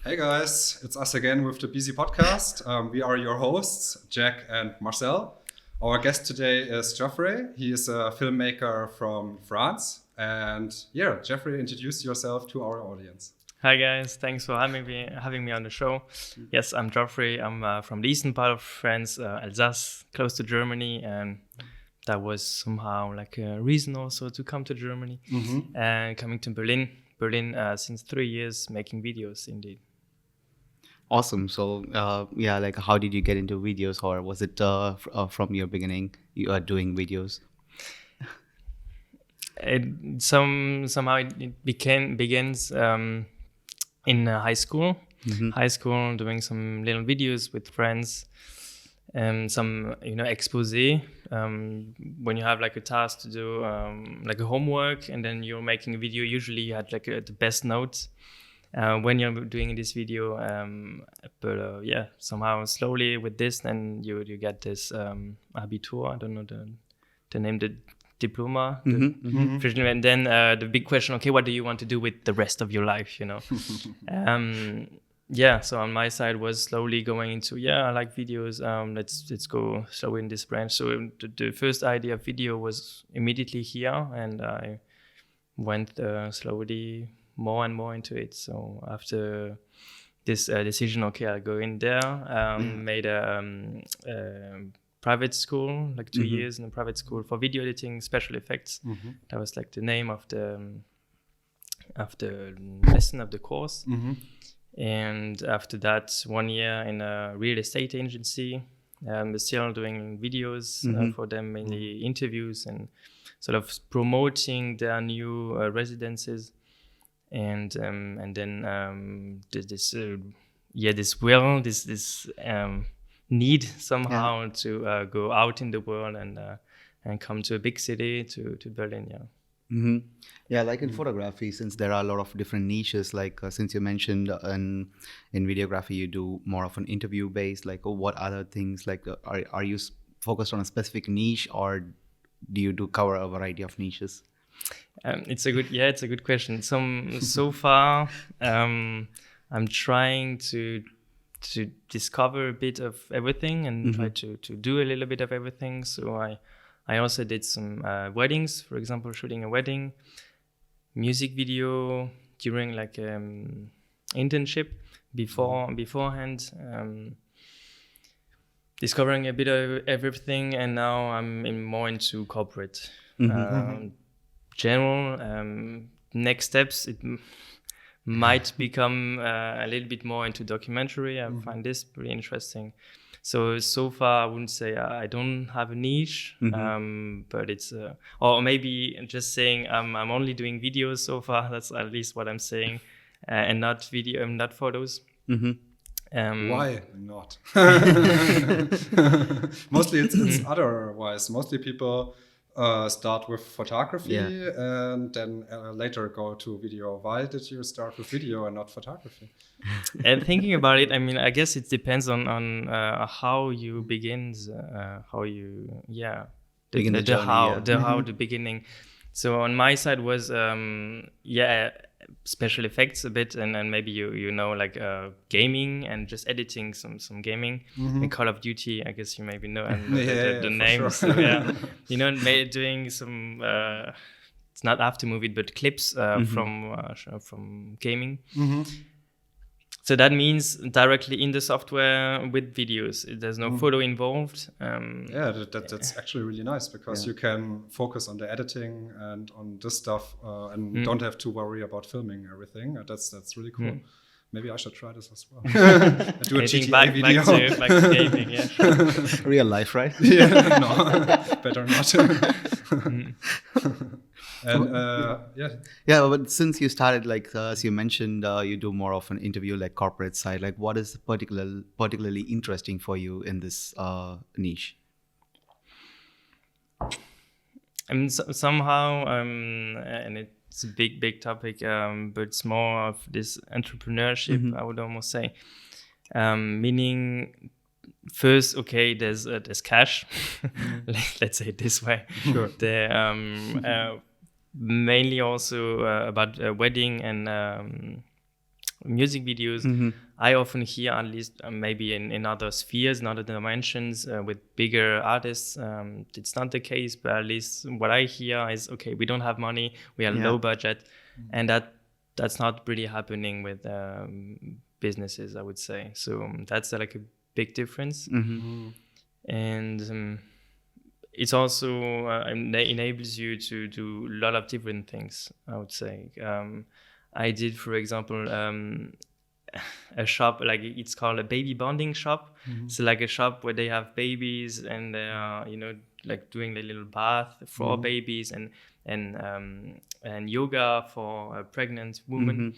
Hey guys, it's us again with the Beazy podcast. We are your hosts, Jack and Marcel. Our guest today is Joffrey. He is a filmmaker from France. And yeah, Joffrey, introduce yourself to our audience. Hi guys, thanks for having me on the show. Yes, I'm Joffrey. I'm from the eastern part of France, Alsace, close to Germany, and that was somehow like a reason also to come to Germany and coming to Berlin. Since 3 years making videos indeed. Awesome. So, like, how did you get into videos, or was it from your beginning you are doing videos? Somehow it begins in high school. High school, doing some little videos with friends, and some expose. When you have like a task to do, like a homework, and then you're making a video. Usually, you had like the best notes. When you're doing this video, but somehow slowly with this, then you get this Abitur. I don't know the name, the diploma, and then the big question: okay, what do you want to do with the rest of your life? So on my side was slowly going into I like videos. Let's go slow in this branch. So the first idea of video was immediately here, and I went slowly more and more into it. So after this decision, okay, I'll go in there. Made a private school, like 2 years in a private school for video editing, special effects. That was like the name of the lesson of the course. And after that, 1 year in a real estate agency, still doing videos for them, mainly interviews and sort of promoting their new residences. And then this need somehow to go out in the world and come to a big city, to Berlin. Yeah, like in photography, since there are a lot of different niches, like since you mentioned in videography you do more of an interview based, like what other things, like are you focused on a specific niche, or do you cover a variety of niches? It's a good question. So far, I'm trying to discover a bit of everything and try to do a little bit of everything. So I also did some weddings, for example, shooting a wedding, music video during like internship beforehand, discovering a bit of everything, and now I'm more into corporate. General next steps, it might become a little bit more into documentary. I find this pretty interesting. So far I wouldn't say I don't have a niche, but it's or maybe just saying I'm only doing videos so far. That's at least what I'm saying, and not video, not photos. Why not? Mostly it's otherwise. Mostly people start with photography and then later go to video. Why did you start with video and not photography? And thinking about it, I mean, I guess it depends on how you begin, how you begin the journey, the beginning. So on my side was special effects a bit, and maybe you know, like gaming and just editing some gaming. In Call of Duty, I guess you maybe know the names. Sure. So, doing some it's not after movie but clips from gaming. So that means directly in the software with videos. There's no photo involved. That's actually really nice, because you can focus on the editing and on this stuff and don't have to worry about filming everything. That's really cool. Maybe I should try this as well. Do a GTA video. Back to gaming, yeah. Real life, right? Yeah, no, better not. And but since you started, like as you mentioned, you do more of an interview, like corporate side. Like, what is particularly interesting for you in this niche? I mean, somehow, and it's a big topic, but it's more of this entrepreneurship. I would almost say, meaning. First, okay, there's cash. Let's say it this way. Sure. Mainly also about wedding and music videos. I often hear, at least maybe in other spheres, in other dimensions, with bigger artists, it's not the case, but at least what I hear is, okay, we don't have money, we are low budget, and that's not really happening with businesses, I would say. So that's like a big difference. And it's also enables you to do a lot of different things, I would say. I did, for example, a shop, like it's called a baby bonding shop. So like a shop where they have babies and they are, like doing a little bath for babies and yoga for pregnant women.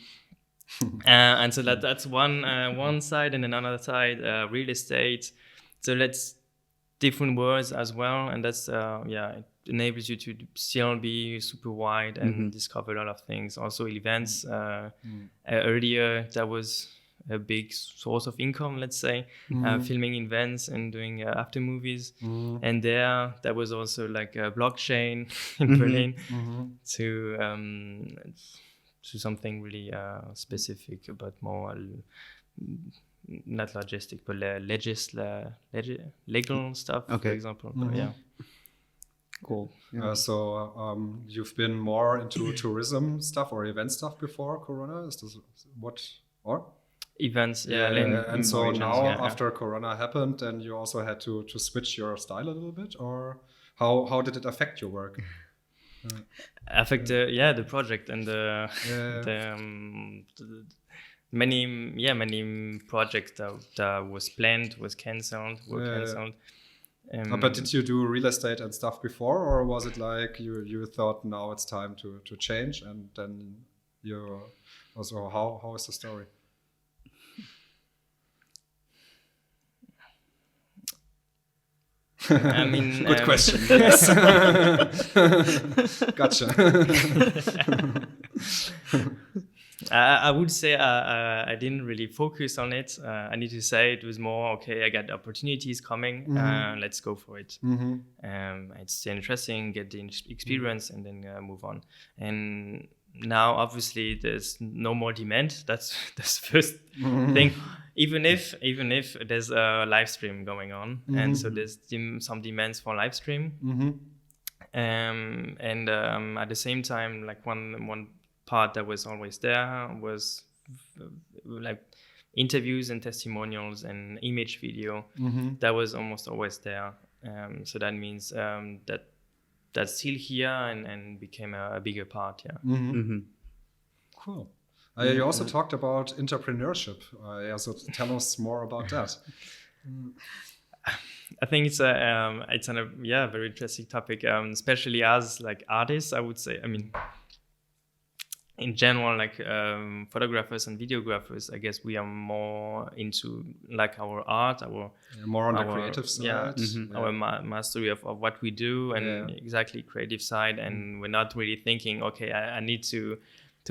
And so that's one side, and another side, real estate. So that's different words as well, and that's it enables you to still be super wide and discover a lot of things. Also events, earlier that was a big source of income, let's say, filming events and doing after movies. And that was also like a blockchain in Berlin to something really specific, but more not logistic, but legal stuff, for example. Cool. So you've been more into tourism stuff or event stuff before Corona? Is this what? Or? Events, and so now after Corona happened, and you also had to switch your style a little bit, or how did it affect your work? Affect the project and the many projects that was planned were cancelled. But did you do real estate and stuff before, or was it like you thought now it's time to change, and then you also how is the story? I mean, good question. Yes. Gotcha. I would say I didn't really focus on it. I need to say it was more, okay, I got opportunities coming, let's go for it. It's interesting, get the experience, and then move on. And now, obviously, there's no more demand. That's the first thing. Even if there's a live stream going on, and so there's some demands for live stream. And at the same time, like one part that was always there was like interviews and testimonials and image video. That was almost always there. So that means that's still here and became a bigger part. Cool. You also talked about intrapreneurship. So tell us more about that. I think it's a very interesting topic, especially as like artists. I would say, I mean, in general, like photographers and videographers, I guess we are more into like our art, more on the creative side, our mastery of what we do, and exactly creative side, and we're not really thinking, okay, I need to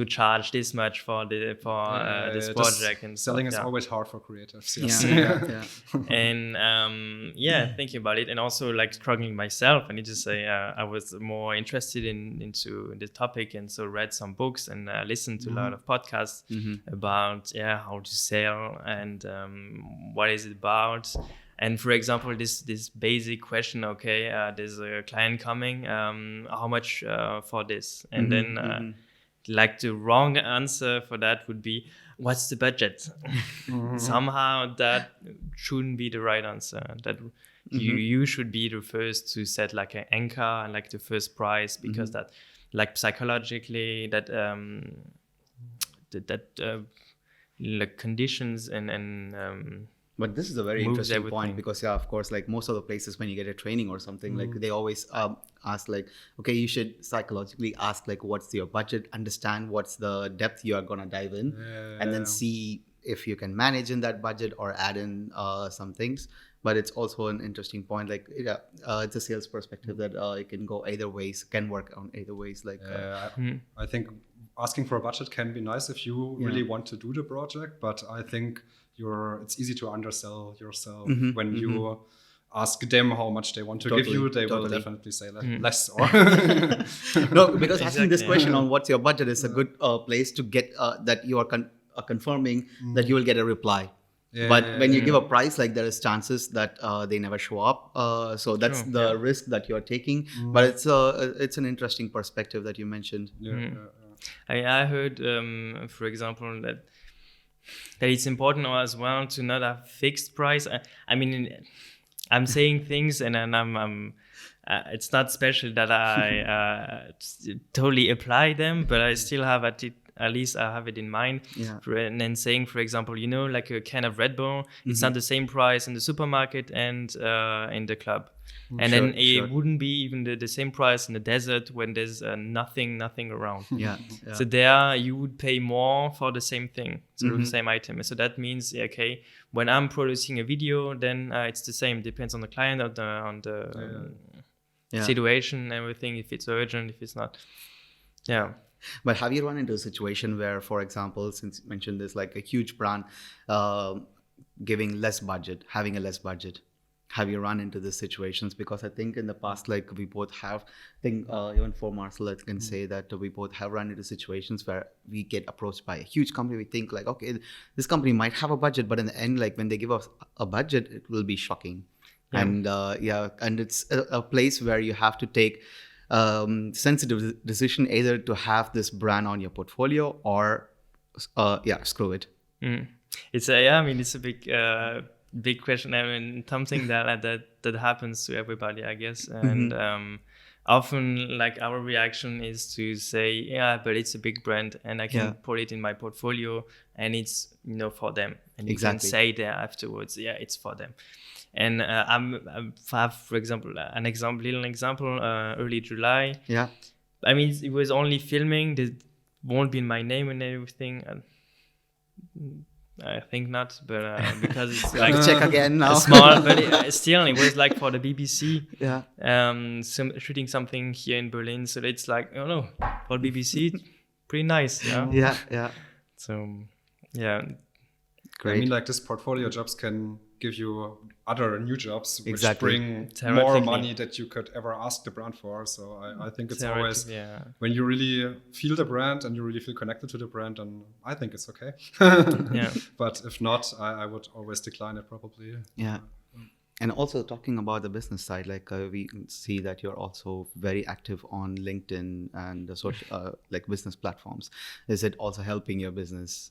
charge this much for this project. And selling stuff, is always hard for creatives. Yes. And thinking about it, and also like struggling myself, I need to say I was more interested into the topic, and so read some books and listened to a lot of podcasts about how to sell and what is it about. And for example, this basic question, okay, there's a client coming, how much for this? And then like the wrong answer for that would be, what's the budget? Somehow that shouldn't be the right answer. That you should be the first to set like an anchor and like the first price, because that like psychologically that like conditions and but this is a very interesting point, because of course, like most of the places when you get a training or something, like they always ask like, okay, you should psychologically ask like, what's your budget, understand what's the depth you are going to dive in, and then see if you can manage in that budget or add in some things. But it's also an interesting point, like it's a sales perspective that it can go either ways, can work on either ways. Like I think asking for a budget can be nice if you really want to do the project, but I think it's easy to undersell yourself when you ask them how much they want to give you. They will definitely say less. Or no, because asking this question on what's your budget is a good place to get that you are confirming that you will get a reply. Yeah, But yeah, when you yeah. give a price, like there is chances that they never show up. So that's True, the yeah. risk that you're taking. But it's an interesting perspective that you mentioned. I heard, for example, that it's important as well to not have fixed price. I mean, I'm saying things, and I'm it's not special that I totally apply them, but I still have at least I have it in mind. Yeah. And then saying, for example, like a can of Red Bull, it's not the same price in the supermarket and in the club. And Sure, then it sure. wouldn't be even the same price in the desert when there's nothing around. Yeah. So there you would pay more for the same thing, so the same item. So that means, okay, when I'm producing a video, then it's the same. Depends on the client, on the situation, everything. If it's urgent, if it's not. Yeah. But have you run into a situation where, for example, since you mentioned this, like a huge brand having a less budget? Have you run into these situations? Because I think in the past, like we both have, even for Marcel, I can say that we both have run into situations where we get approached by a huge company. We think like, okay, this company might have a budget, but in the end, like when they give us a budget, it will be shocking. Yeah. And it's a place where you have to take sensitive decision, either to have this brand on your portfolio or screw it. It's a big question. I mean, something that happens to everybody, I guess. And often, like, our reaction is to say, yeah, but it's a big brand, and I can put it in my portfolio, and it's for them. And you can say there afterwards, yeah, it's for them. And I have, for example, little example. Early July. Yeah. I mean, it was only filming. There won't be my name and everything. I think not, but because it's like check again now. Small, but it was like for the BBC. Yeah. Shooting something here in Berlin, so it's like, for BBC, pretty nice. Yeah. Yeah. So, yeah. Great. I mean, like, this portfolio jobs can give you other new jobs which bring more Theoretically. money that you could ever ask the brand for. So I think it's always when you really feel the brand and you really feel connected to the brand, and I think it's okay. But if not, I would always decline it probably. Yeah. And also talking about the business side, like we see that you're also very active on LinkedIn and the social, like business platforms. Is it also helping your business?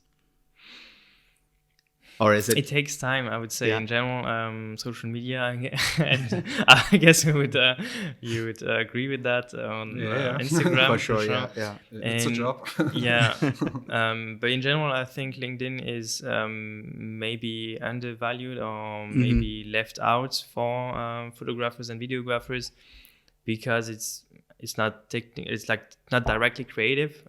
Or is it? It takes time, I would say, in general. Social media, and I guess you would agree with that on Instagram. For sure. Yeah. It's a job. But in general, I think LinkedIn is maybe undervalued or maybe left out for photographers and videographers, because it's not technical. It's like not directly creative.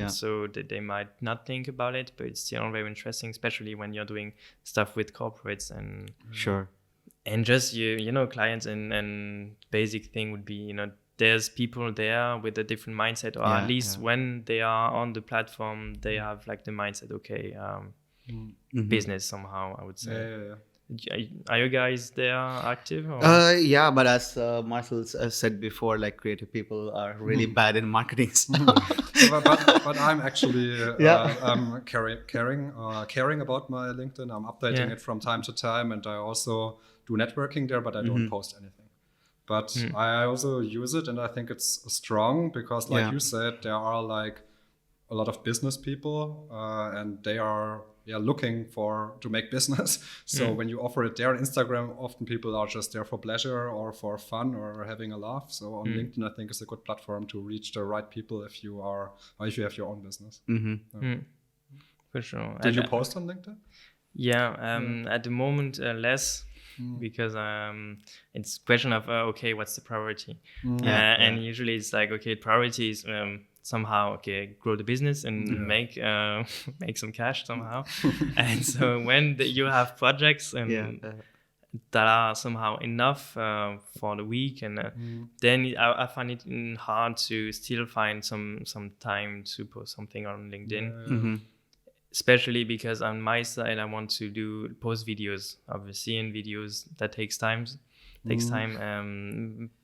So they might not think about it, but it's still very interesting, especially when you're doing stuff with corporates and and just clients. And basic thing would be there's people there with a different mindset, or at least when they are on the platform, they have like the mindset, business somehow, I would say. Yeah. Are you guys there active? Or? But as Marcel said before, like creative people are really bad in marketing stuff. but I'm actually caring about my LinkedIn. I'm updating it from time to time, and I also do networking there, but I don't post anything. But I also use it, and I think it's strong because, like you said, there are like a lot of business people, and they are looking to make business. So when you offer it there on Instagram, often people are just there for pleasure or for fun or having a laugh. So on LinkedIn, I think it's a good platform to reach the right people if you have your own business. For sure. Did you post on LinkedIn? At the moment, less. Because it's a question of what's the priority, and usually it's like priority is somehow grow the business and make some cash somehow. And so when you have projects and that are somehow enough for the week, and then I find it hard to still find some time to post something on LinkedIn. Especially because on my side, I want to post videos, obviously, and videos that takes time,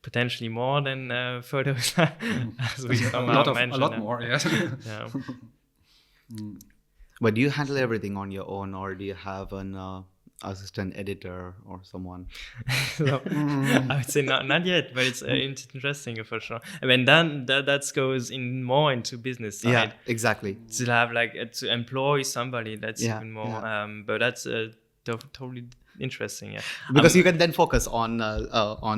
potentially more than photos. As we a lot more, yeah. But do you handle everything on your own, or do you have an assistant editor or someone? So, I would say not yet, but it's interesting for sure. I mean, then that goes in more into business side. Yeah, exactly. To have to employ somebody, that's even more. Yeah. But that's totally interesting. Yeah, Because you can then focus on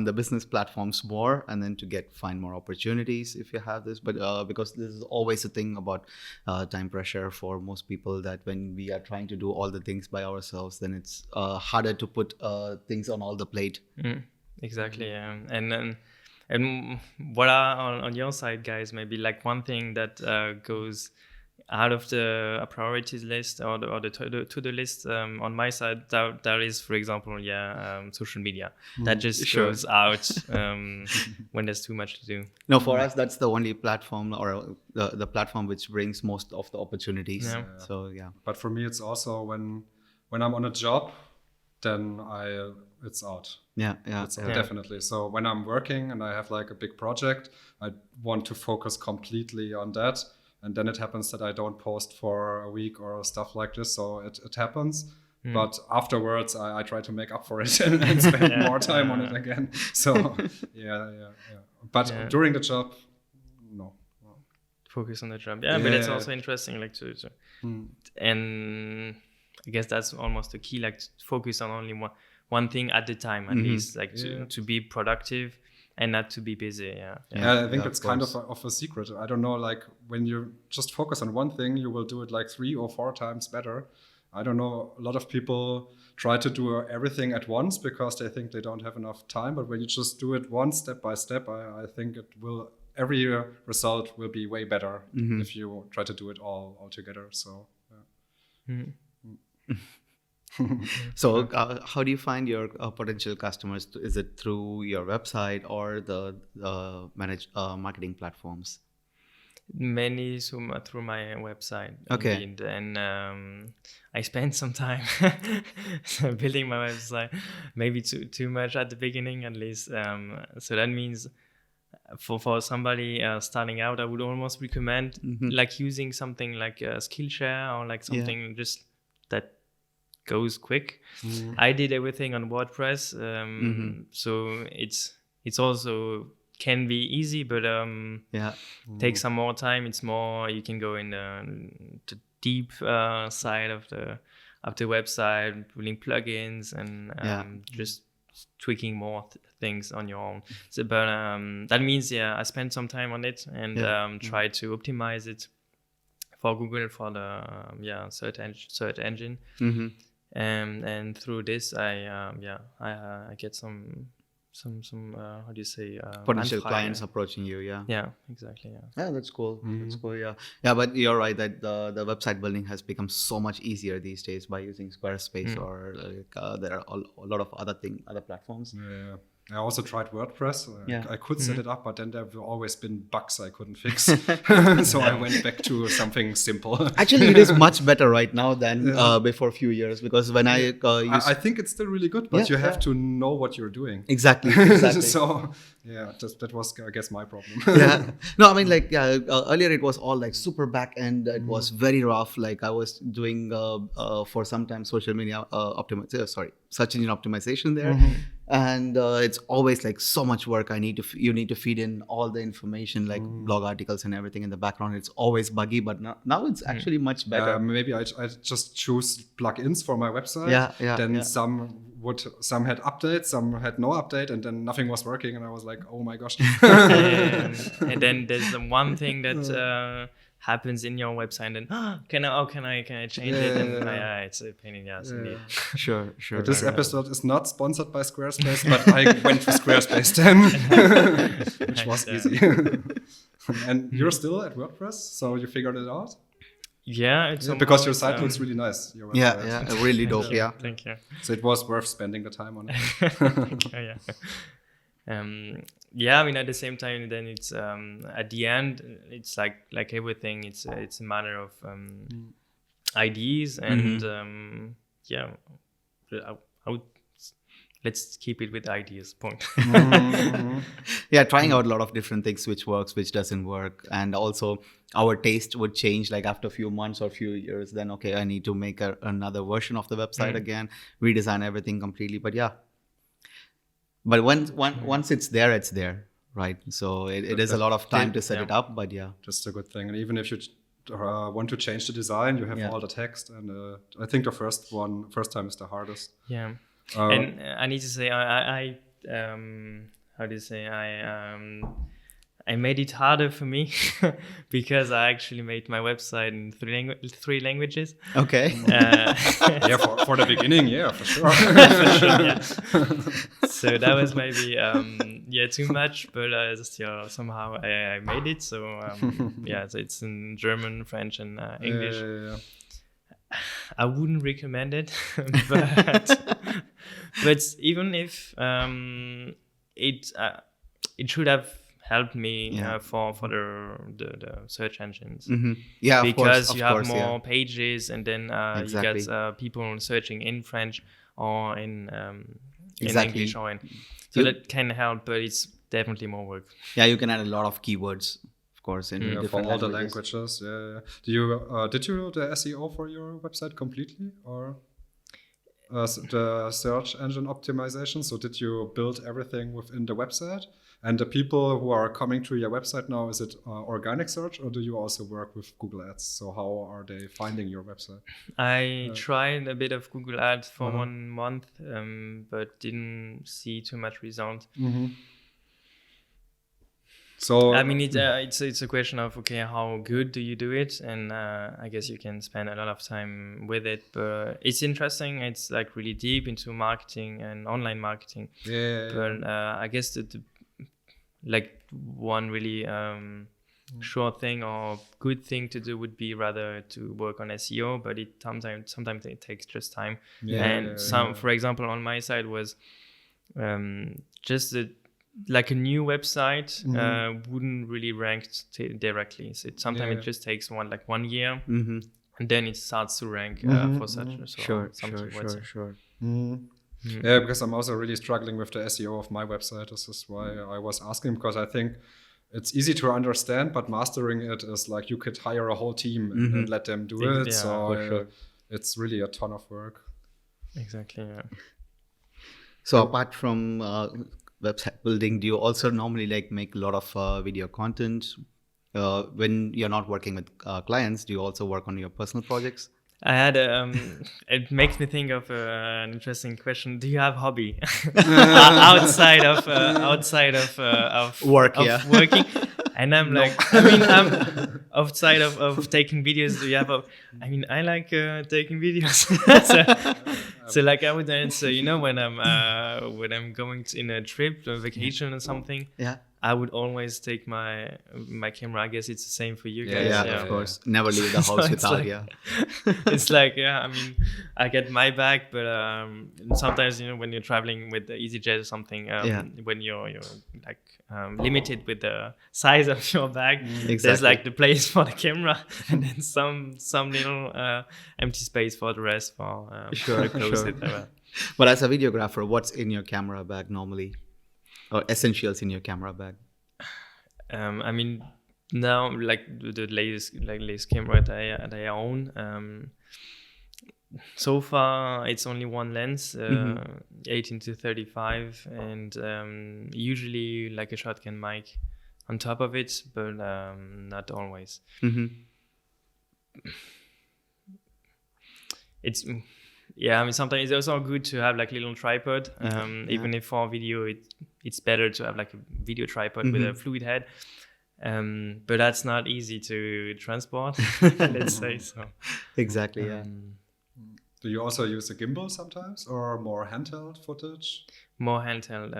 the business platforms more, and then to find more opportunities if you have this. But because this is always a thing about time pressure for most people, that when we are trying to do all the things by ourselves, then it's harder to put things on all the plate. Exactly. Yeah. And what are on your side, guys? Maybe like one thing that goes out of the priorities list or the to-do list on my side, there is, for example, social media that just goes out when there's too much to do. No, for us, that's the only platform, or the platform which brings most of the opportunities. Yeah. So yeah. But for me, it's also when I'm on a job, then it's out. Yeah. It's definitely. So when I'm working and I have like a big project, I want to focus completely on that. And then it happens that I don't post for a week or stuff like this. So it happens. But afterwards, I try to make up for it and spend more time on it again. So, yeah. But during the job, no. Focus on the job. Yeah, but it's also interesting, like to and I guess that's almost the key, like to focus on only one thing at a time, at least, like to be productive and not to be busy. I think it's kind of a secret. I don't know, like when you just focus on one thing, you will do it like 3 or 4 times better. I don't know, a lot of people try to do everything at once because they think they don't have enough time. But when you just do it one step by step, I think every result will be way better if you try to do it all together. So, So how do you find your potential customers? Is it through your website or the managed marketing platforms? Many through my website. Okay. Indeed. And I spent some time building my website, maybe too much at the beginning at least. So that means for somebody starting out, I would almost recommend like using something like Skillshare or like something just that goes quick. I did everything on WordPress, so it's also can be easy, but takes some more time. It's more, you can go in the deep side of the website, putting plugins and just tweaking more things on your own. So, but that means I spent some time on it and try to optimize it for Google, for the search engine. And through this I get some how do you say potential clients approaching you. Yeah, exactly. Yeah, that's cool. That's cool. Yeah, but you're right that the website building has become so much easier these days by using Squarespace or there are a lot of other platforms. I also tried WordPress. I could set it up, but then there have always been bugs I couldn't fix. So I went back to something simple. Actually, it is much better right now than before a few years, because when I think it's still really good, but you have to know what you're doing. Exactly. So that was, I guess, my problem. No, I mean, like, earlier it was all like super back end. It was very rough. Like I was doing for some time social media search engine optimization there. And it's always like so much work. You need to feed in all the information, like blog articles and everything in the background. It's always buggy, but now it's actually much better. Maybe I just choose plugins for my website. Then some had updates, some had no update, and then nothing was working, and I was like, oh my gosh. And then there's the one thing that happens in your website, and then can I change it? And it's a pain in the ass indeed. Sure. This episode is not sponsored by Squarespace, but I went to Squarespace then, which was easy. And you're still at WordPress, so you figured it out? Yeah, it's because your site looks really nice. Your website. Really dope. Thank you. So it was worth spending the time on it. Thank you, I mean, at the same time, then it's at the end, it's like everything. It's a matter of ideas and I would let's keep it with ideas. Point. Yeah, trying out a lot of different things, which works, which doesn't work, and also our taste would change like after a few months or few years. Then okay, I need to make another version of the website again, redesign everything completely. But yeah, but once it's there, it's there, right? So it is a lot of time to set it up, but yeah, just a good thing. And even if you want to change the design, you have all the text, and I think the first time is the hardest. Yeah. And I need to say, I how do you say, I made it harder for me because I actually made my website in three languages. Okay. Yeah, for the beginning, yeah, for sure. For sure, yeah. So that was maybe too much, but still somehow I made it. So so it's in German, French, and English. Yeah. I wouldn't recommend it, but even if it should have helped me for the search engines. Yeah, because you have more pages, and then you get people searching in French or in English or in. So that can help, but it's definitely more work. Yeah, you can add a lot of keywords, of course, in different for all languages. the languages. Yeah. Did you do the SEO for your website completely, or the search engine optimization? So did you build everything within the website? And the people who are coming to your website now, is it organic search, or do you also work with Google Ads? So how are they finding your website? I tried a bit of Google Ads for 1 month, but didn't see too much result. So I mean, it's a question of, okay, how good do you do it? And I guess you can spend a lot of time with it, but it's interesting. It's like really deep into marketing and online marketing. But I guess the like one really sure thing or good thing to do would be rather to work on SEO, but it sometimes it takes just time. For example, on my side was just like a new website wouldn't really rank directly. So sometimes it just takes 1 year, and then it starts to rank for such. Sure. Yeah, because I'm also really struggling with the SEO of my website. This is why I was asking, because I think it's easy to understand, but mastering it is like you could hire a whole team and let them do it. So it's really a ton of work. Exactly. Yeah. So apart from website building, do you also normally like make a lot of video content? When you're not working with clients, do you also work on your personal projects? I had it makes me think of an interesting question. Do you have hobby outside of work? Working? And I'm like, I mean, I'm outside of taking videos. Do you have I like taking videos. so like I would answer, when I'm going in a trip or vacation or something. Yeah. I would always take my camera. I guess it's the same for you guys. Yeah, of course. Never leave the house without. It's like, I mean, I get my bag, but sometimes when you're traveling with the EasyJet or something, when you're like limited with the size of your bag, there's like the place for the camera, and then some little empty space for the rest for close it. But as a videographer, what's in your camera bag normally? Or essentials in your camera bag? I mean, now like the latest camera that I own. So far, it's only one lens, 18-35, and usually like a shotgun mic on top of it, but not always. I mean, sometimes it's also good to have like a little tripod. Even if for video, it's better to have like a video tripod with a fluid head. But that's not easy to transport, let's say so. Exactly, yeah. Do you also use a gimbal sometimes, or more handheld footage? More handheld.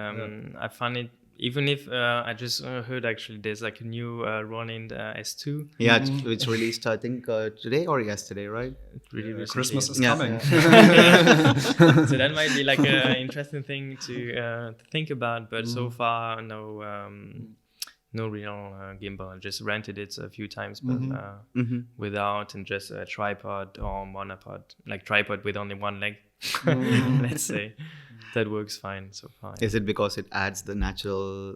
I find it, even if I just heard actually there's like a new Ronin S2. Yeah, it's released I think today or yesterday, right? Really Christmas is coming. So that might be like an interesting thing to think about, but so far no real gimbal. I just rented it a few times, but without, and just a tripod or monopod, like tripod with only one leg, let's say. that works fine so far. Is it because it adds the natural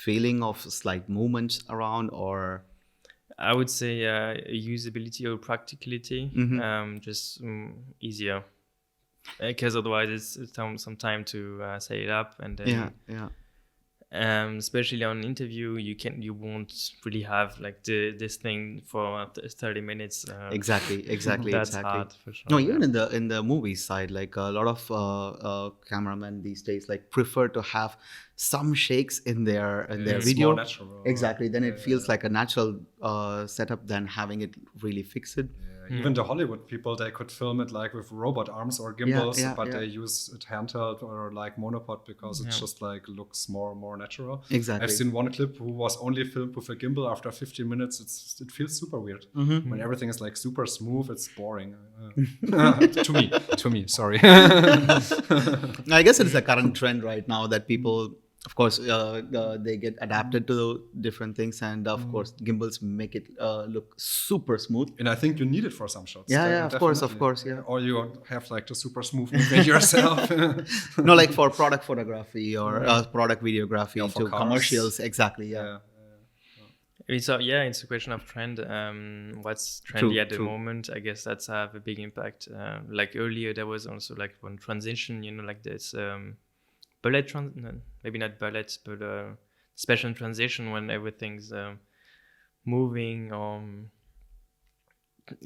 feeling of slight movements around, or? I would say usability or practicality, just easier. Because otherwise it's some time to set it up, and then especially on an interview you won't really have like this thing for 30 minutes. Exactly. That's hard for sure. No, even in the movie side, like a lot of cameramen these days like prefer to have some shakes in their video. More natural. Exactly. Then it feels like a natural setup than having it really fixed. Even the Hollywood people, they could film it like with robot arms or gimbals, but they use it handheld or like monopod because it just like looks more natural. Exactly. I've seen one clip who was only filmed with a gimbal. After 15 minutes, it feels super weird. When everything is like super smooth, it's boring. To me, sorry. I guess it is a current trend right now that people, of course, they get adapted to different things, and of course, gimbals make it look super smooth. And I think you need it for some shots. Yeah, of course, yeah. Or you have like the super smooth movement yourself. No, like for product photography or product videography to cars. Commercials, exactly. It's a question of trend. What's trendy at the moment? I guess that's have a big impact. Like earlier, there was also like one transition, like this. Bullet maybe not bullets, but special transition when everything's moving, or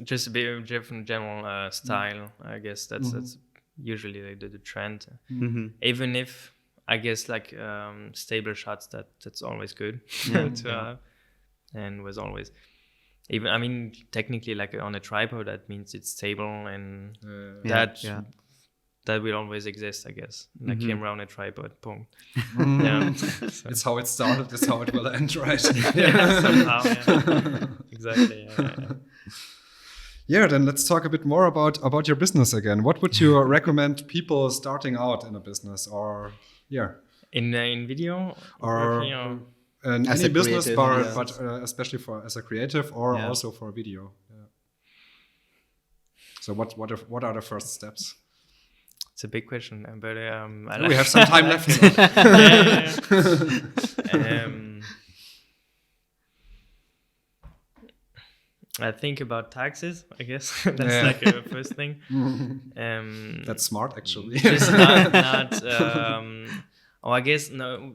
just a bit of different general style. I guess that's usually like the trend. Even if I guess like stable shots, that's always good to have, and was always even. I mean, technically, like on a tripod, that means it's stable, and that will always exist, I guess. Like camera on a tripod, boom. So. It's how it started, it's how it will end, right? Somehow, exactly. Then let's talk a bit more about your business again. What would you recommend people starting out in a business, or in video, or in any business, but especially as a creative, or also for video? So what are the first steps? It's a big question, but we have some time left. I think about taxes, I guess. That's like a first thing. That's smart, actually. Just not I guess, no,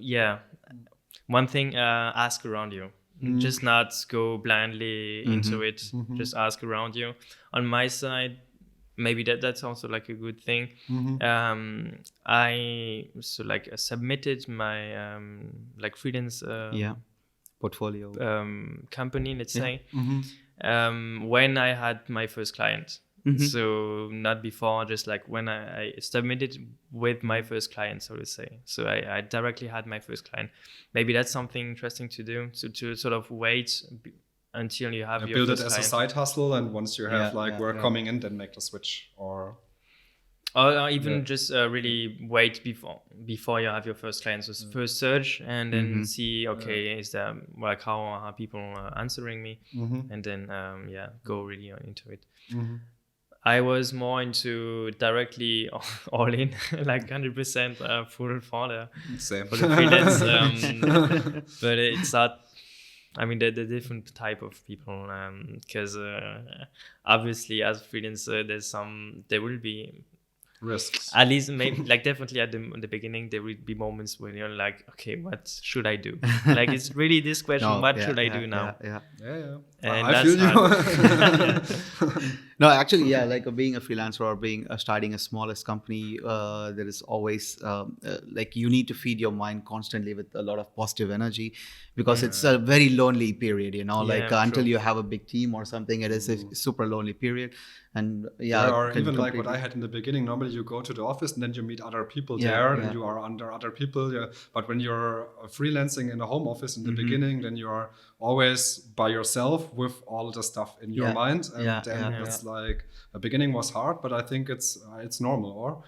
one thing, ask around you. Just not go blindly into it. Just ask around you. On my side, maybe that's also like a good thing. I submitted my like freelance portfolio company, let's say, when I had my first client. So not before, just like when I submitted with my first client, so to say. So I directly had my first client. Maybe that's something interesting to do. So to sort of wait until you have your build first it as client. a side hustle, and once you have work coming in, then make the switch, or even just really wait before you have your first client. So first search, and then see, is there like how are people answering me, and then go really into it. I was more into directly all in, like 100% full for the freelance. But it's not. I mean, the different type of people, because obviously as a freelancer, there will be risks. At least maybe, like definitely at the beginning, there will be moments when you're like, okay, what should I do? Like it's really this question, what should I do now? And I feel you. No, actually, like being a freelancer or starting a smallest company, there is always like you need to feed your mind constantly with a lot of positive energy, because it's a very lonely period, until you have a big team or something, it is a super lonely period. And or even like what I had in the beginning, normally you go to the office and then you meet other people there and you are under other people. But when you're freelancing in a home office in the beginning, then you are always by yourself with all the stuff in your mind. And then it's like the beginning was hard, but I think it's normal, or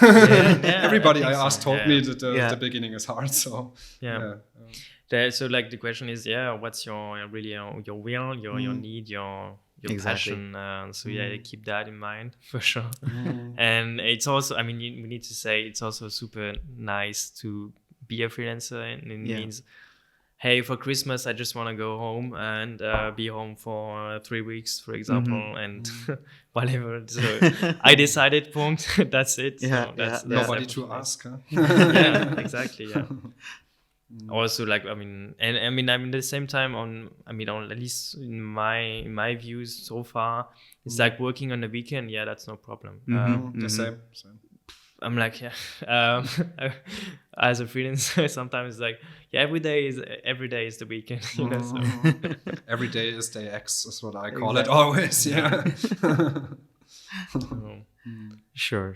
everybody I asked told me that the beginning is hard. So so like the question is, what's your really your will, your need, your your Exactly. passion. So yeah, keep that in mind for sure. And it's also, I mean, we need to say it's also super nice to be a freelancer, and it means, hey, for Christmas I just want to go home and be home for 3 weeks, for example, and whatever. So I decided, point. That's it. So that's Nobody to definitely ask. Huh? Yeah, exactly. Yeah. Also, like, I mean, and I mean, at the same time, on at least in my views so far, it's like working on the weekend. Yeah, that's no problem. The same. I'm like, as a freelancer, sometimes like, every day is the weekend. You know, so. Every day is day X is what I call it always. Yeah. Sure.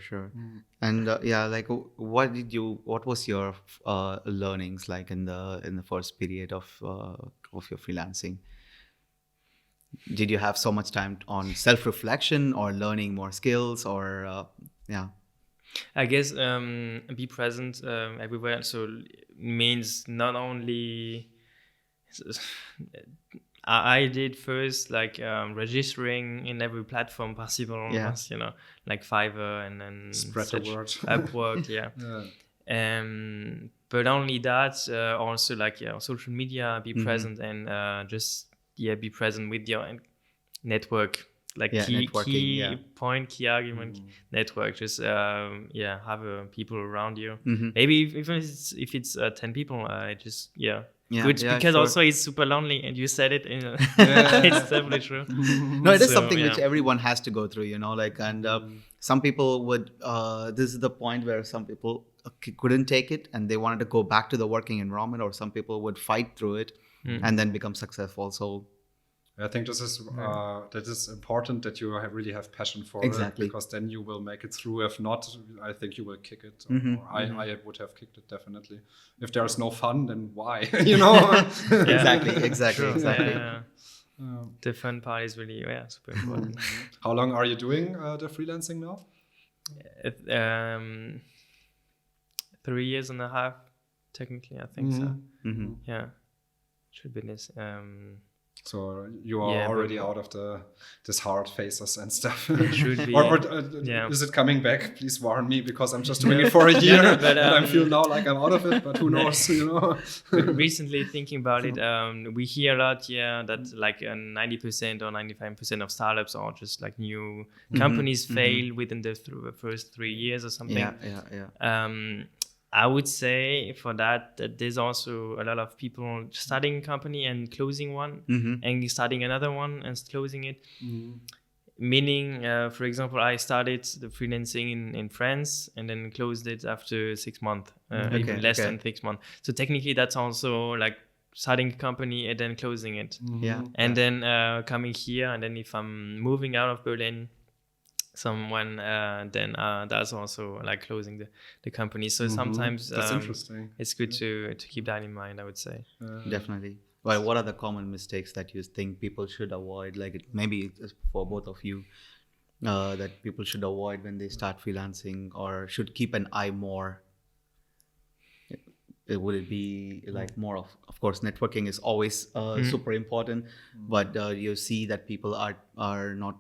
And like, what was your learnings like in the first period of your freelancing? Did you have so much time on self-reflection or learning more skills, or I guess be present everywhere. So means not only I did first like registering in every platform possible, you know, like Fiverr and then spread the word. Upwork, but only that, also like social media, be present and just be present with your network. Like key key argument, network. Just have people around you. Maybe even if it's 10 people, just good, because also it's super lonely, and you said it. It's definitely true. No, it is something which everyone has to go through, you know. Like, and some people would. This is the point where some people couldn't take it, and they wanted to go back to the working environment, or some people would fight through it and then become successful. So. I think this is that is important, that you really have passion for it, because then you will make it through. If not, I think you will kick it. Or I would have kicked it definitely. If there is no fun, then why? You know? Exactly. The fun part is really super important. How long are you doing the freelancing now? 3 years and a half, technically. I think so. Yeah, should be this. So you are already out of this hard phases and stuff. Should be. Is it coming back? Please warn me, because I'm just doing it for a year, and I feel now like I'm out of it. But who knows? You know. Recently, thinking about it, we hear a lot, that like 90% or 95% of startups or just like new companies fail within the first 3 years or something. I would say for that there's also a lot of people starting a company and closing one, and starting another one and closing it. Meaning, for example, I started the freelancing in France and then closed it after 6 months, even less than 6 months. So technically that's also like starting a company and then closing it. And then coming here, and then if I'm moving out of Berlin, someone then that's also like closing the company. So sometimes that's interesting. It's good to keep that in mind, I would say. Definitely. Well, what are the common mistakes that you think people should avoid? Like, maybe it's for both of you, that people should avoid when they start freelancing, or should keep an eye more? Would it be like more of course, networking is always super important, but you see that people are not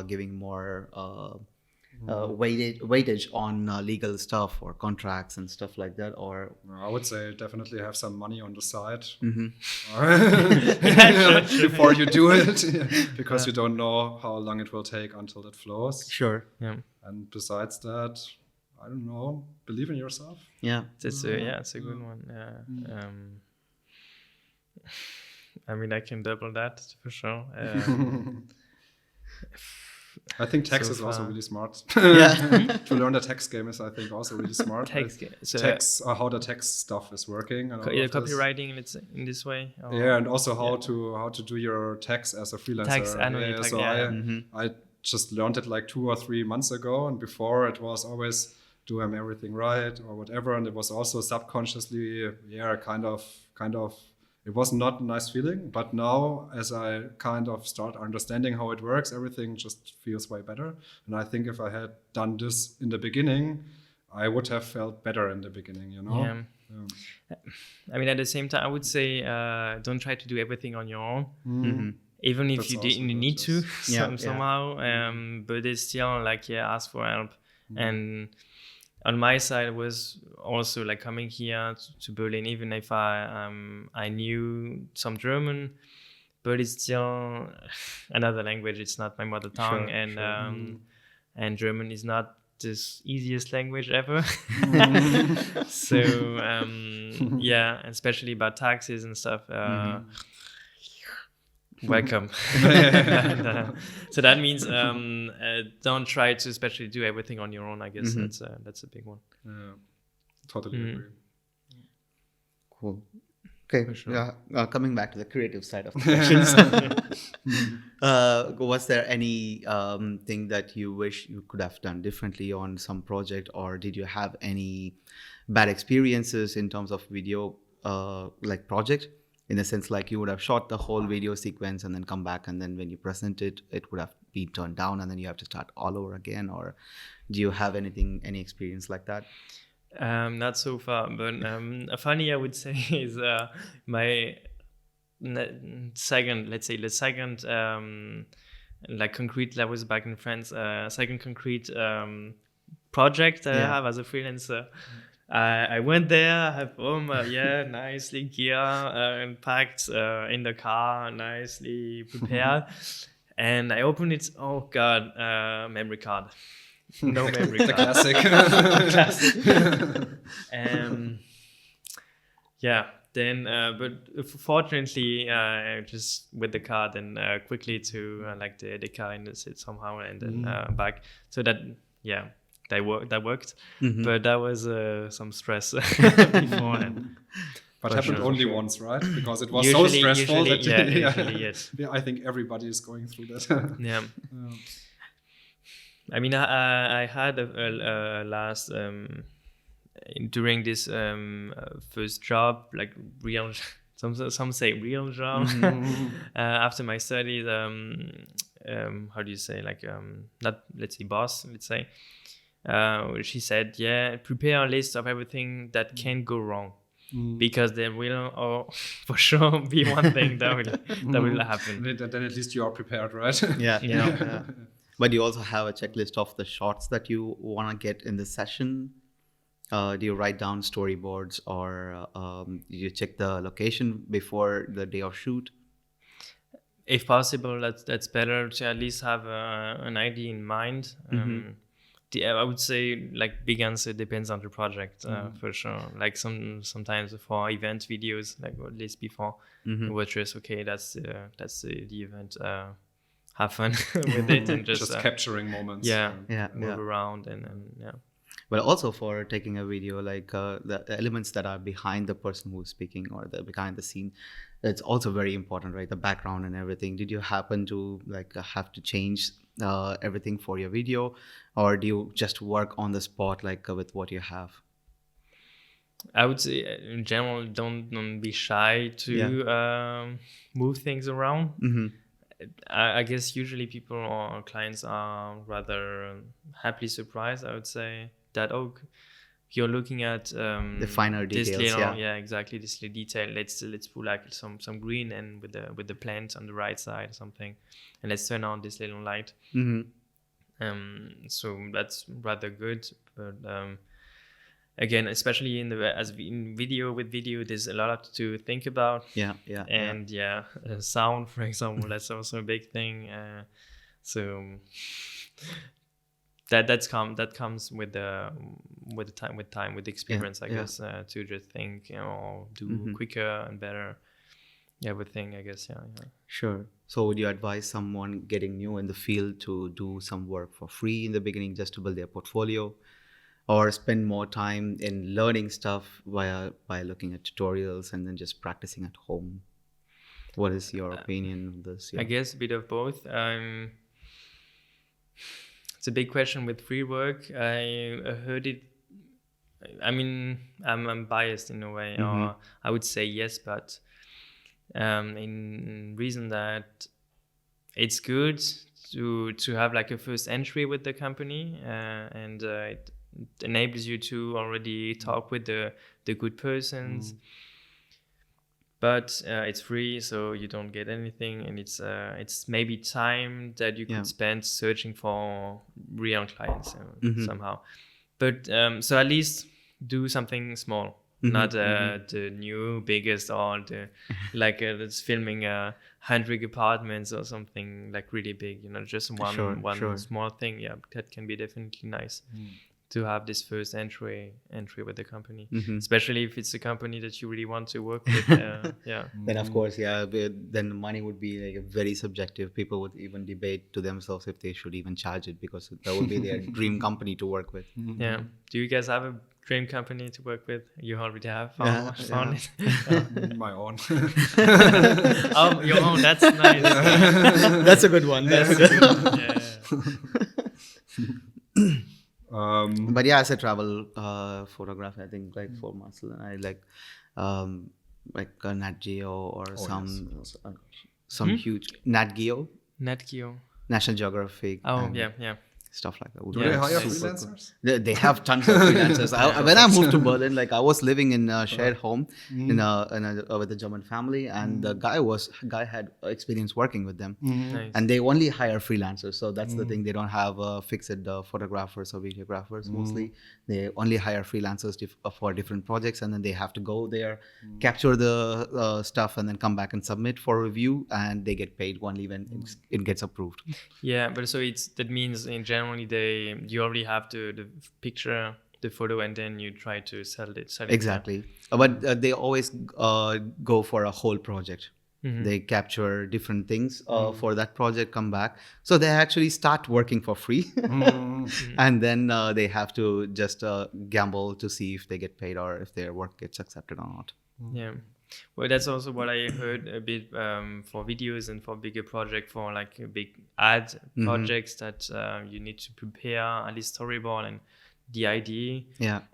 giving more weightage on legal stuff or contracts and stuff like that? Or I would say definitely have some money on the side Sure. before you do it, because you don't know how long it will take until it flows. Sure. And besides that, I don't know, believe in yourself. It's a good one. I mean, I can double that for sure. I think tax is also really smart. To learn the tax game is, I think, also really smart. Tax, how the tax stuff is working. And copywriting, let's say, in this way. And also how to do your tax as a freelancer. I just learned it like 2 or 3 months ago, and before it was always do everything right or whatever, and it was also subconsciously kind of it was not a nice feeling. But now, as I kind of start understanding how it works, everything just feels way better. And I think if I had done this in the beginning, I would have felt better in the beginning, you know? I mean, at the same time, I would say don't try to do everything on your own. even if That's you also didn't good, need to yes. somehow, but it's still like ask for help. And on my side was also like coming here to Berlin, even if I knew some German, but it's still another language. It's not my mother tongue, and German is not this easiest language ever. So yeah, especially about taxes and stuff. Welcome. And, so that means don't try to especially do everything on your own. I guess that's a big one. Yeah, totally agree. Cool. Okay. Sure. Coming back to the creative side of the questions, was there any thing that you wish you could have done differently on some project, or did you have any bad experiences in terms of video like project? In the sense, like you would have shot the whole video sequence and then come back, and then when you present it, it would have been turned down, and then you have to start all over again. Or do you have any experience like that? Not so far, but funny I would say is my second, let's say the second like concrete. That was back in France. Second concrete project that I have as a freelancer. I went there, I have nicely gear and packed in the car, nicely prepared, and I opened it. Oh God, memory card. No memory card. Classic. Yeah. Then, but fortunately, just with the card and quickly to like the car in the seat somehow, and then back. So that that worked. But that was some stress beforehand. But happened only once, right? Because it was usually, so stressful. Usually, yes. Yeah, I think everybody is going through that. Yeah. I mean, I had a last during this first job, like real. Some say real job. After my studies, how do you say, like not, let's say, boss, let's say. She said, prepare a list of everything that can go wrong, because there will for sure be one thing that will happen. Then at least you are prepared, right? Yeah. But you also have a checklist of the shots that you want to get in the session. Do you write down storyboards, or do you check the location before the day of shoot? If possible, that's better to at least have an idea in mind. I would say, like, big answer depends on the project, for sure. Like sometimes for event videos, like at least before, we're just okay. That's the event. Have fun with it and just capturing moments. Move around and But also for taking a video, like the elements that are behind the person who's speaking, or behind the scene, it's also very important, right? The background and everything. Did you happen to like have to change everything for your video, or do you just work on the spot, like with what you have? I would say in general, don't be shy to move things around. I guess usually people or clients are rather happily surprised, I would say, that you're looking at the finer details. This little, exactly, this little detail. Let's put like some green and with the plant on the right side or something, and let's turn on this little light. So that's rather good, but again, especially in video, there's a lot to think about. And sound, for example, that's also a big thing. So that comes with time, with experience, I guess, to just think, do quicker and better everything, I guess. Sure. So would you advise someone getting new in the field to do some work for free in the beginning, just to build their portfolio, or spend more time in learning stuff by looking at tutorials and then just practicing at home? What is your opinion on this? I guess a bit of both. It's a big question with free work. I heard it. I mean, I'm biased in a way, or I would say yes, but in reason that it's good to have like a first entry with the company, and it enables you to already talk with the good persons. but it's free, so you don't get anything, and it's maybe time that you could spend searching for real clients somehow. But so at least do something small. Not the new biggest or the like that's filming 100 apartments or something like really big, just one small thing. Yeah, that can be definitely nice to have this first entry with the company, especially if it's a company that you really want to work with. Then of course, then money would be like a very subjective. People would even debate to themselves if they should even charge it, because that would be their dream company to work with. Yeah. Do you guys have a dream company to work with? You already have found it. My own. Oh, your own. That's nice. That's a good one. That's good. But yeah, as a travel photographer, I think like for Marcel and I like a Nat Geo or some huge Nat Geo, National Geographic. Oh yeah. Stuff like that. Do they hire freelancers? They have tons of freelancers. When I moved to Berlin, like I was living in a shared home with a German family, and the guy had experience working with them, Nice. and they only hire freelancers. So that's the thing. They don't have fixed photographers or videographers. Mostly, they only hire freelancers for different projects, and then they have to go there, capture the stuff, and then come back and submit for review, and they get paid only when it gets approved. Yeah, but so that means in generally you already have the picture, the photo, and then you try to sell it. Exactly. But they always go for a whole project. They capture different things for that project, come back. So they actually start working for free. And then they have to just gamble to see if they get paid or if their work gets accepted or not. Yeah. Well, that's also what I heard a bit for videos and for bigger project, for like big ad projects that you need to prepare at least storyboard and the idea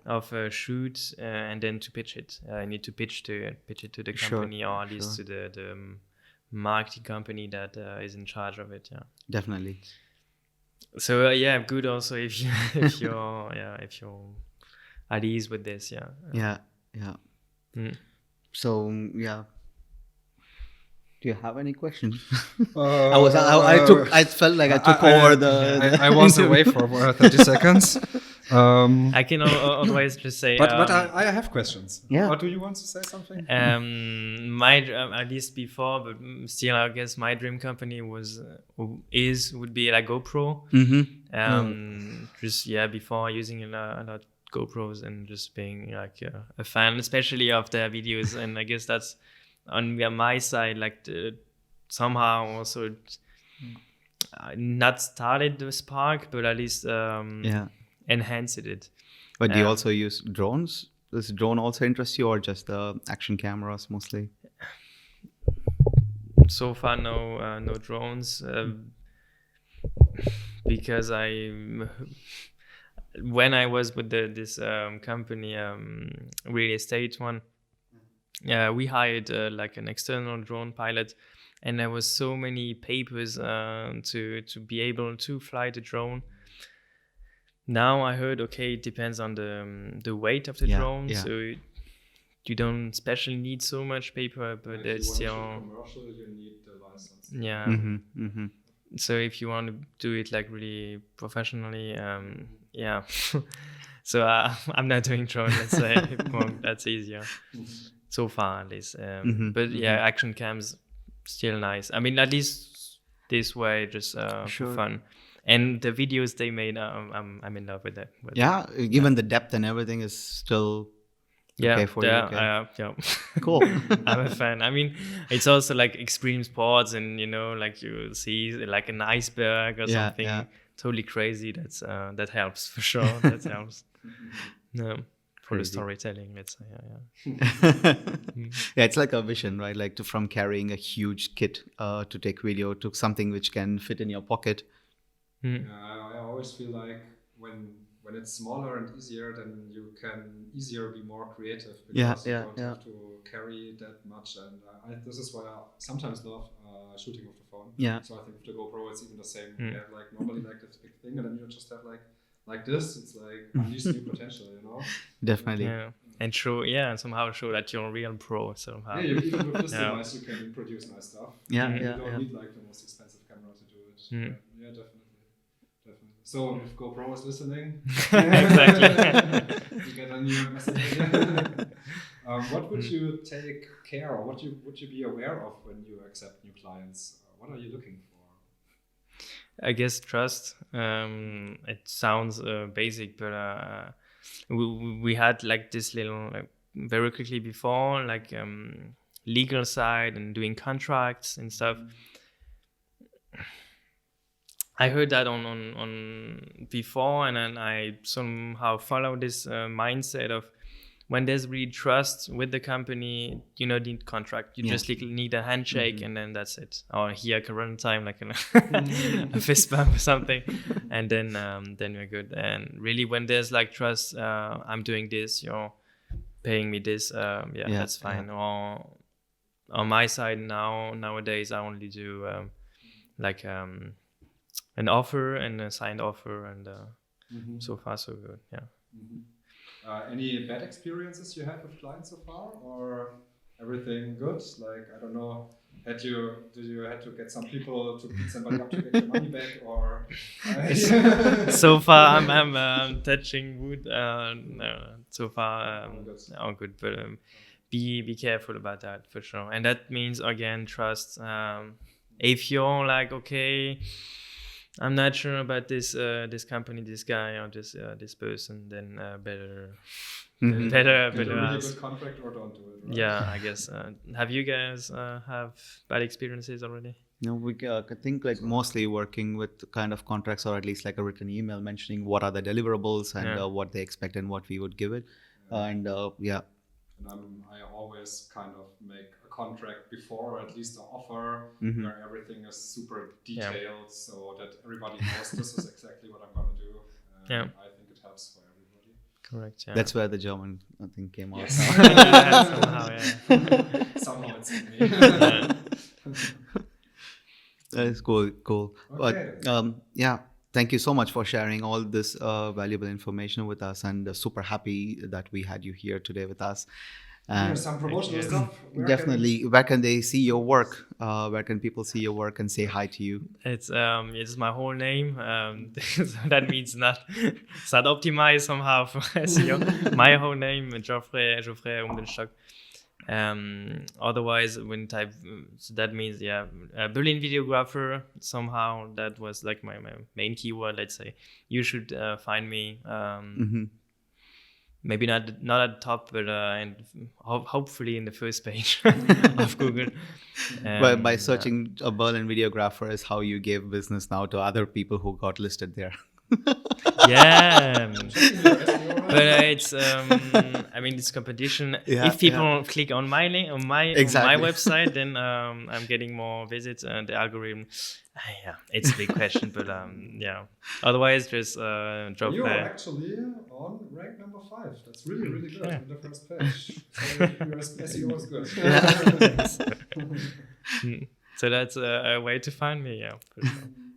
of a shoot and then to pitch it. I need to pitch it to the company or at least to the marketing company that is in charge of it. Yeah, definitely. So good also if you're at ease with this. Yeah. So do you have any questions? I felt like I took over the. I was away for 30 seconds. I can always just say. But I have questions. Yeah. Or do you want to say something? My at least before, but still, I guess my dream company would be like GoPro. Just before using a lot GoPros and just being like a fan, especially of their videos, and I guess that's on my side, like somehow also not started the spark, but at least enhanced it. But do you also use drones? Does drone also interest you, or just action cameras mostly? So far, no drones, because when I was with this company, real estate one, we hired like an external drone pilot, and there was so many papers to be able to fly the drone. Now I heard, it depends on the weight of the drone, so you don't especially need so much paper, but it's still commercial. You need the license. Yeah. So if you want to do it like really professionally, so I'm not doing drone, let's say. Well, that's easier so far at least. But action cams still nice. I mean, at least this way, just for fun. And the videos they made, I'm in love with that. Even the depth and everything is still okay for you. Cool. I'm a fan. I mean, it's also like extreme sports, and like you see like an iceberg or something totally crazy. That helps for sure. That helps. For the storytelling, let's say. It's like a vision, right? Like from carrying a huge kit to take video to something which can fit in your pocket. I always feel like when it's smaller and easier, then you can easier be more creative, because you don't have to carry that much. And this is why I sometimes love shooting with the phone. So I think with the GoPro it's even the same. You have like normally like this big thing, and then you just have like this. It's like unleash new potential, Definitely. and somehow show that you're a real pro somehow. Yeah, even with this device, you can produce nice stuff. Yeah, You don't need like the most expensive camera to do it. Yeah, definitely. So if GoPro is listening, Exactly. you get a new message. What would you take care, or what would you be aware of when you accept new clients? What are you looking for? I guess trust. It sounds basic, but we had like this little very quickly before, like legal side and doing contracts and stuff. I heard that on before, and then I somehow follow this mindset of when there's really trust with the company, you don't need contract. You just need a handshake, and then that's it. Or here, corona time, like a fist bump or something, and then we're good. And really, when there's like trust, I'm doing this, you're paying me this. That's fine. Or on my side nowadays, I only do an offer and a signed offer, and so far so good. Any bad experiences you had with clients so far, or everything good? Like, I don't know, did you had to get some people to beat somebody up to get your money back, or? So far, I'm touching wood. No, so far, all good. But be careful about that for sure. And that means again trust. If you're like, okay, I'm not sure about this company, this guy, or this person, then better better a really good contract, or don't do it. Right? Yeah, I guess. Have you guys have bad experiences already? No, we think like mostly working with kind of contracts, or at least like a written email mentioning what are the deliverables and what they expect and what we would give it. And I always kind of make a contract before, or at least an offer, where everything is super detailed, so that everybody knows this is exactly what I'm going to do. I think it helps for everybody. Correct. Yeah. That's where the German thing came out. Yes. Somehow it's in me. That is cool. Okay. But thank you so much for sharing all this valuable information with us, and super happy that we had you here today with us. Some promotional stuff. Where can they see your work? Where can people see your work and say hi to you? It's my whole name. So that means it's not optimized somehow for SEO. My whole name, Joffrey Umbdenstock. Otherwise, when type, so that means Berlin videographer. Somehow that was like my main keyword. Let's say you should find me. Maybe not at the top, but and hopefully in the first page of Google. By searching a Berlin videographer is how you gave business now to other people who got listed there. But it's it's competition. If people click on my link on my website, then I'm getting more visits, and the algorithm. It's a big question, but otherwise just drop. You are actually on rank number 5. That's really good on the first page. So your SEO is good. So that's a way to find me.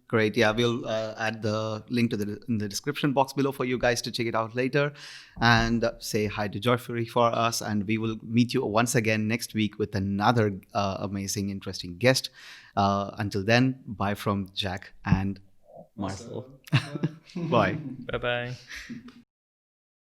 Great. Yeah, we'll add the link in the description box below for you guys to check it out later. And say hi to Joffrey for us. And we will meet you once again next week with another amazing, interesting guest. Until then, bye from Jack and Marcel. Bye. Bye-bye.